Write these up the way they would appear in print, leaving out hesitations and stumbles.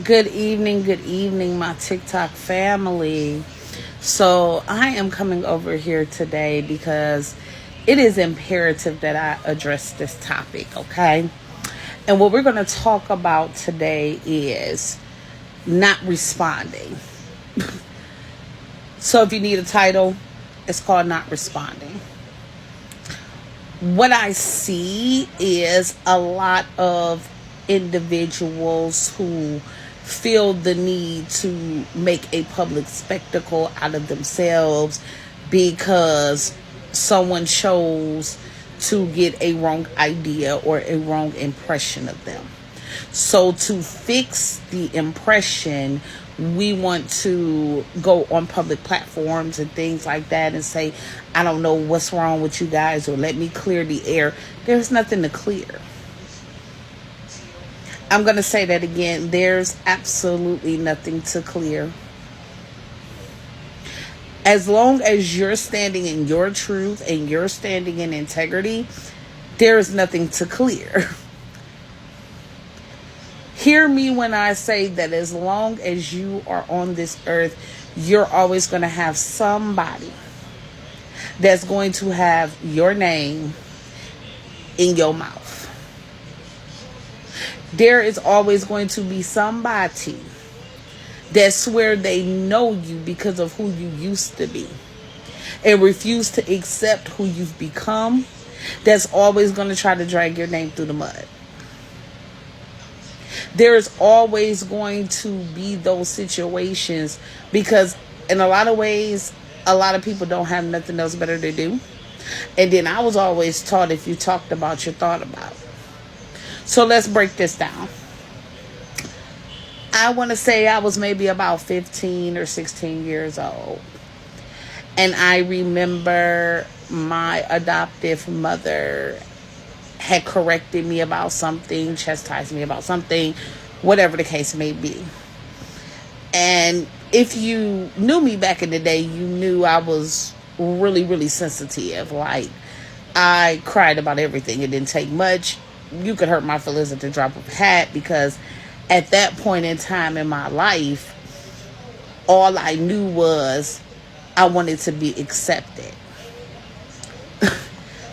Good evening, my TikTok family. So, I am coming over here today because it is imperative that I address this topic, okay? And what we're going to talk about today is not responding. So, if you need a title, it's called Not Responding. What I see is a lot of individuals who feel the need to make a public spectacle out of themselves because someone chose to get a wrong idea or a wrong impression of them. So to fix the impression, we want to go on public platforms and things like that and say, I don't know what's wrong with you guys, or let me clear the air. There's nothing to clear. I'm going to say that again. There's absolutely nothing to clear. As long as you're standing in your truth and you're standing in integrity, there's nothing to clear. Hear me when I say that as long as you are on this earth, you're always going to have somebody that's going to have your name in your mouth. There is always going to be somebody that swear they know you because of who you used to be and refuse to accept who you've become. That's always going to try to drag your name through the mud. There is always going to be those situations because in a lot of ways, a lot of people don't have nothing else better to do. And then I was always taught if you talked about, you thought about. So let's break this down. I want to say I was maybe about 15 or 16 years old. And I remember my adoptive mother had corrected me about something, chastised me about something, whatever the case may be. And if you knew me back in the day, you knew I was really, really sensitive. Like, I cried about everything. It didn't take much. You could hurt my feelings at the drop of a hat because at that point in time in my life, all I knew was I wanted to be accepted.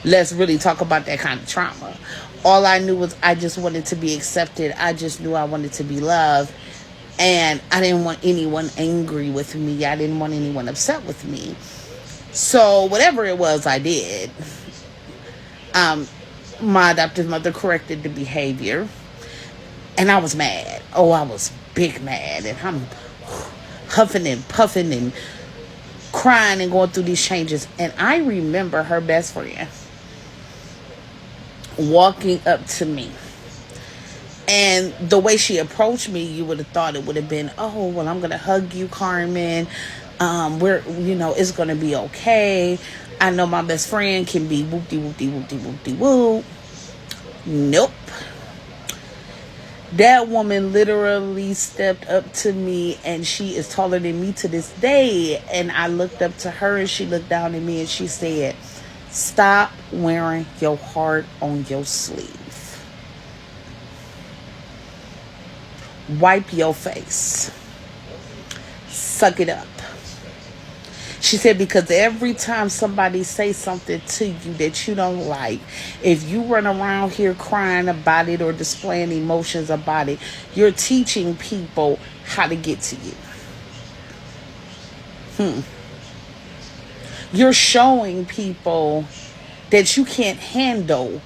Let's really talk about that kind of trauma. All I knew was I just wanted to be accepted. I just knew I wanted to be loved. And I didn't want anyone angry with me. I didn't want anyone upset with me. So whatever it was, I did. My adoptive mother corrected the behavior. And I was mad. Oh, I was big mad. And I'm huffing and puffing and crying and going through these changes. And I remember her best friend walking up to me. And the way she approached me, you would have thought it would have been, oh, well, I'm going to hug you, Carmen. It's going to be okay. I know my best friend can be whoop-de-whoop-de-whoop-de-whoop-de-whoop. Nope. That woman literally stepped up to me, and she is taller than me to this day. And I looked up to her, and she looked down at me, and she said, stop wearing your heart on your sleeve. Wipe your face. Suck it up. She said, because every time somebody says something to you that you don't like, if you run around here crying about it or displaying emotions about it, you're teaching people how to get to you. You're showing people that you can't handle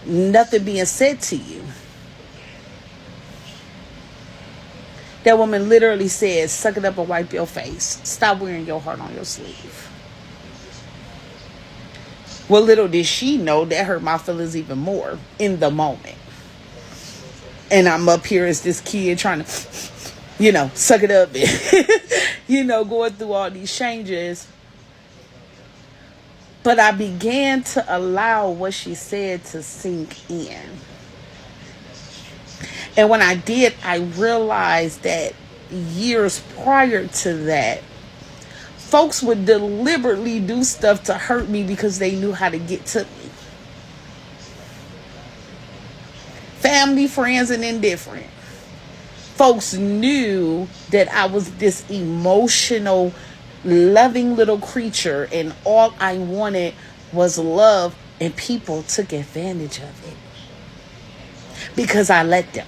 nothing being said to you. That woman literally said, suck it up and wipe your face. Stop wearing your heart on your sleeve. Well, little did she know that hurt my feelings even more in the moment. And I'm up here as this kid trying to, suck it up and, going through all these changes. But I began to allow what she said to sink in. And when I did, I realized that years prior to that, folks would deliberately do stuff to hurt me because they knew how to get to me. Family, friends, and indifferent. folks knew that I was this emotional, loving little creature, and all I wanted was love, and people took advantage of it because I let them.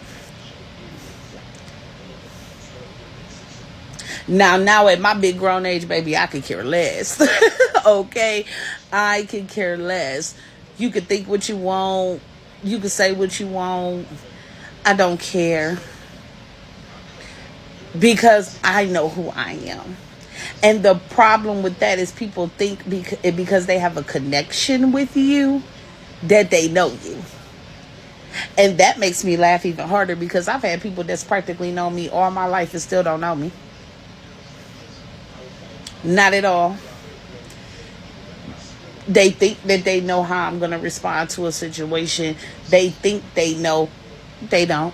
Now at my big grown age, baby, I could care less. Okay? I could care less. You could think what you want. You could say what you want. I don't care. Because I know who I am. And the problem with that is people think because they have a connection with you that they know you. And that makes me laugh even harder because I've had people that's practically known me all my life and still don't know me. Not at all. They think that they know how I'm going to respond to a situation. They think they know. They don't.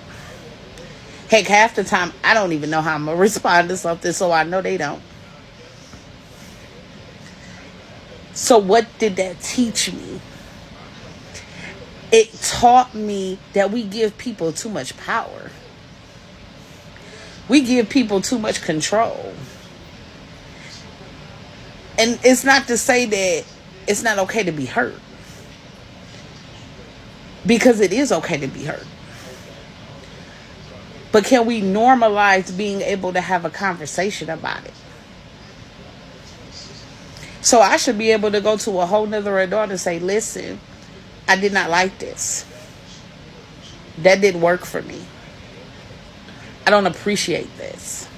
Heck, half the time, I don't even know how I'm going to respond to something, so I know they don't. So what did that teach me? It taught me that we give people too much power. We give people too much control. And it's not to say that it's not okay to be hurt. Because it is okay to be hurt. But can we normalize being able to have a conversation about it? So I should be able to go to a whole nother adult and say, listen, I did not like this. That didn't work for me. I don't appreciate this.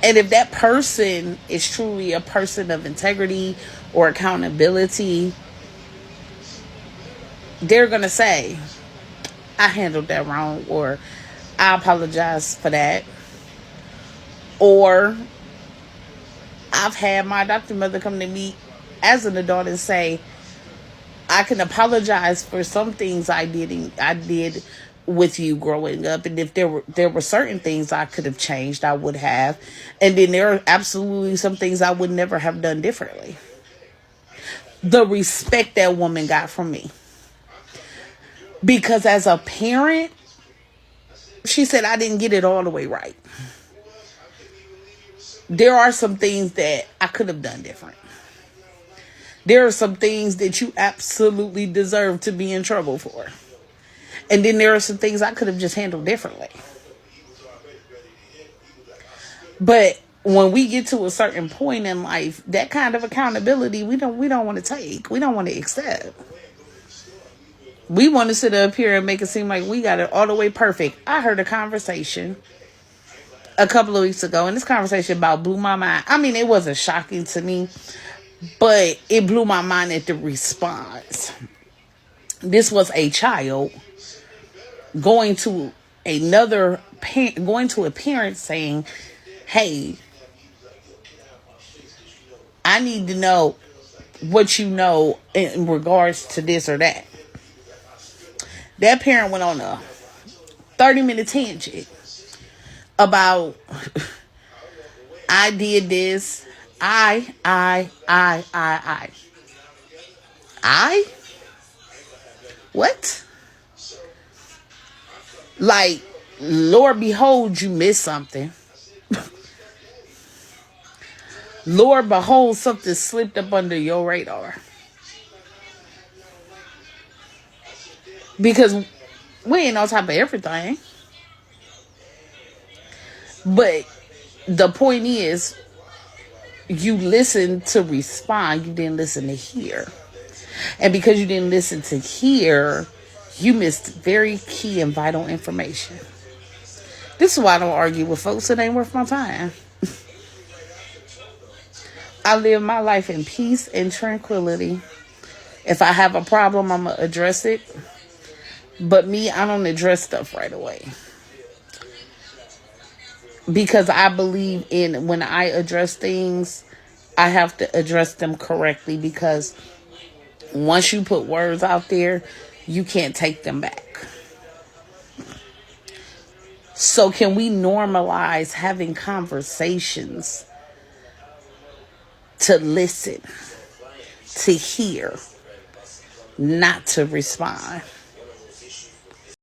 And if that person is truly a person of integrity or accountability, they're going to say, I handled that wrong, or I apologize for that. Or I've had my adopted mother come to me as an adult and say, I can apologize for some things I did with you growing up, and if there were certain things I could have changed, I would have, and then there are absolutely some things I would never have done differently. The respect that woman got from me, because as a parent, she said I didn't get it all the way right. There are some things that I could have done different. There are some things that you absolutely deserve to be in trouble for. And then there are some things I could have just handled differently. But when we get to a certain point in life, that kind of accountability we don't want to take. We don't want to accept. We want to sit up here and make it seem like we got it all the way perfect. I heard a conversation a couple of weeks ago, and this conversation about blew my mind. I mean, it wasn't shocking to me, but it blew my mind at the response. This was a child going to a parent saying, hey, I need to know what you know in regards to this or that. That parent went on a 30-minute tangent about I did this. I. What? Like, Lord behold, you missed something. Lord behold, something slipped up under your radar. Because we ain't on top of everything. But the point is, you listened to respond, you didn't listen to hear. And because you didn't listen to hear, you missed very key and vital information. This is why I don't argue with folks. It ain't worth my time. I live my life in peace and tranquility. If I have a problem, I'm going to address it. But me, I don't address stuff right away. Because I believe in when I address things, I have to address them correctly. Because once you put words out there, you can't take them back. So can we normalize having conversations to listen, to hear, not to respond?